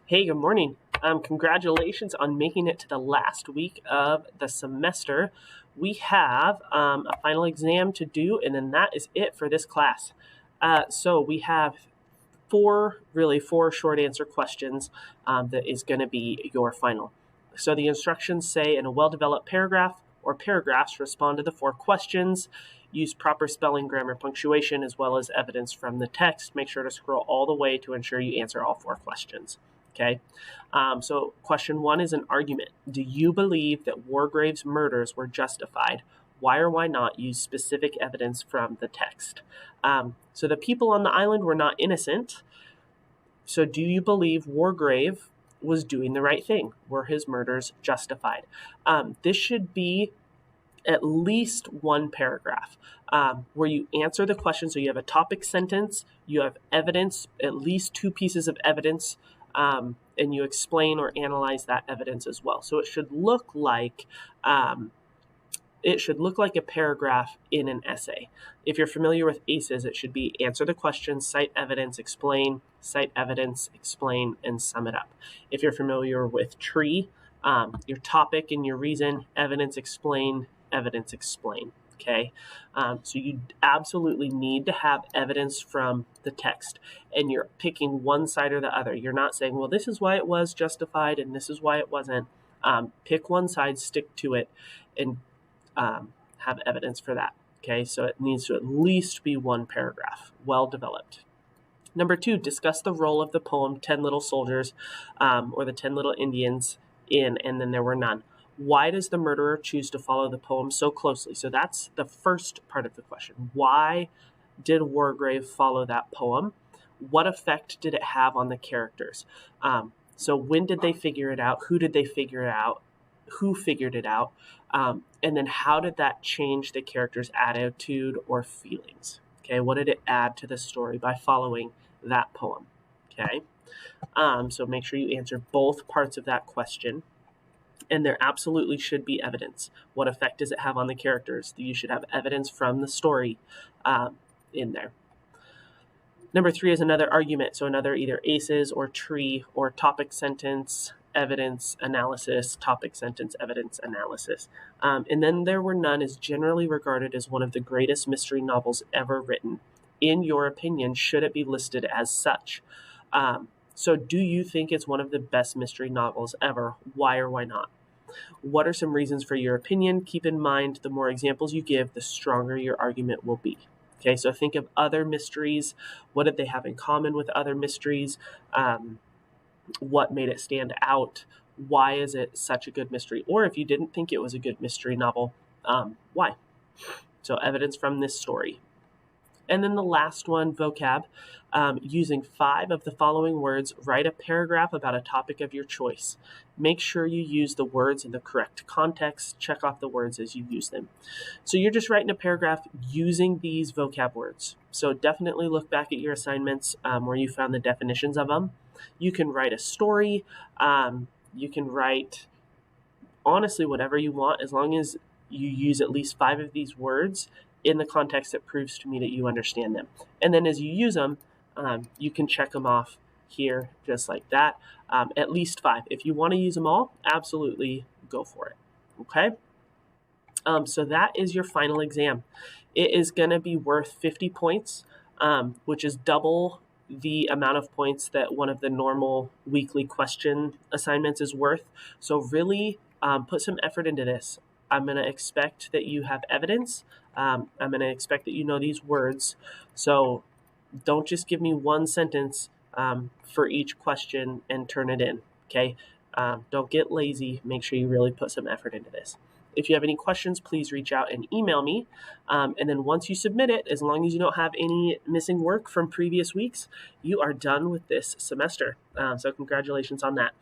Hey, good morning. Congratulations on making it to the last week of the semester. We have a final exam to do, and then that is it for this class. So we have four short answer questions that is going to be your final. So the instructions say in a well-developed paragraph or paragraphs, respond to the four questions. Use proper spelling, grammar, punctuation, as well as evidence from the text. Make sure to scroll all the way to ensure you answer all four questions. Okay, so question one is an argument. Do you believe that Wargrave's murders were justified? Why or why not use specific evidence from the text? So the people on the island were not innocent. So do you believe Wargrave was doing the right thing? Were his murders justified? This should be at least one paragraph where you answer the question. So you have a topic sentence, you have evidence, at least two pieces of evidence, and you explain or analyze that evidence as well. So it should look like a paragraph in an essay. If you're familiar with ACEs, it should be answer the question, cite evidence, explain, and sum it up. If you're familiar with TREE, your topic and your reason, evidence, explain. Okay, so you absolutely need to have evidence from the text, and you're picking one side or the other. You're not saying, well, this is why it was justified and this is why it wasn't. Pick one side, stick to it, and have evidence for that. Okay, so it needs to at least be one paragraph, well developed. Number two, discuss the role of the poem 10 Little Soldiers or the 10 Little Indians in And Then There Were None. Why does the murderer choose to follow the poem so closely? So that's the first part of the question. Why did Wargrave follow that poem? What effect did it have on the characters? So when did they figure it out? Who did they figure it out? Who figured it out? And then how did that change the character's attitude or feelings? Okay, what did it add to the story by following that poem? Okay, so make sure you answer both parts of that question. And there absolutely should be evidence. What effect does it have on the characters? You should have evidence from the story in there. Number three is another argument. So another either ACEs or TREE or topic sentence, evidence, analysis, topic sentence, evidence, analysis. And Then There Were None is generally regarded as one of the greatest mystery novels ever written. In your opinion, should it be listed as such? So do you think it's one of the best mystery novels ever? Why or why not? What are some reasons for your opinion? Keep in mind, the more examples you give, the stronger your argument will be. Okay, so think of other mysteries. What did they have in common with other mysteries? What made it stand out? Why is it such a good mystery? Or if you didn't think it was a good mystery novel, why? So evidence from this story. And then the last one, vocab, using 5 of the following words, write a paragraph about a topic of your choice. Make sure you use the words in the correct context. Check off the words as you use them. So you're just writing a paragraph using these vocab words. So definitely look back at your assignments where you found the definitions of them. You can write a story. You can write, honestly, whatever you want, as long as you use at least 5 of these words in the context that proves to me that you understand them. And then as you use them, you can check them off here just like that. At least 5. If you want to use them all, absolutely go for it. Okay? So that is your final exam. It is going to be worth 50 points, which is double the amount of points that one of the normal weekly question assignments is worth. So really put some effort into this. I'm going to expect that you have evidence. I'm going to expect that you know these words. So don't just give me one sentence for each question and turn it in, okay? Don't get lazy. Make sure you really put some effort into this. If you have any questions, please reach out and email me. And then once you submit it, as long as you don't have any missing work from previous weeks, you are done with this semester. So congratulations on that.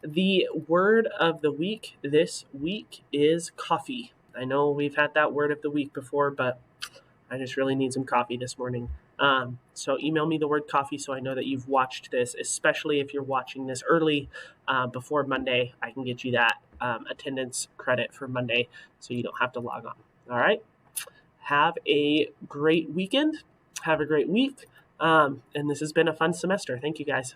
The word of the week this week is coffee. I know we've had that word of the week before, but I just really need some coffee this morning. So email me the word coffee so I know that you've watched this, especially if you're watching this early before Monday. I can get you that attendance credit for Monday so you don't have to log on. All right. Have a great weekend. Have a great week. And this has been a fun semester. Thank you, guys.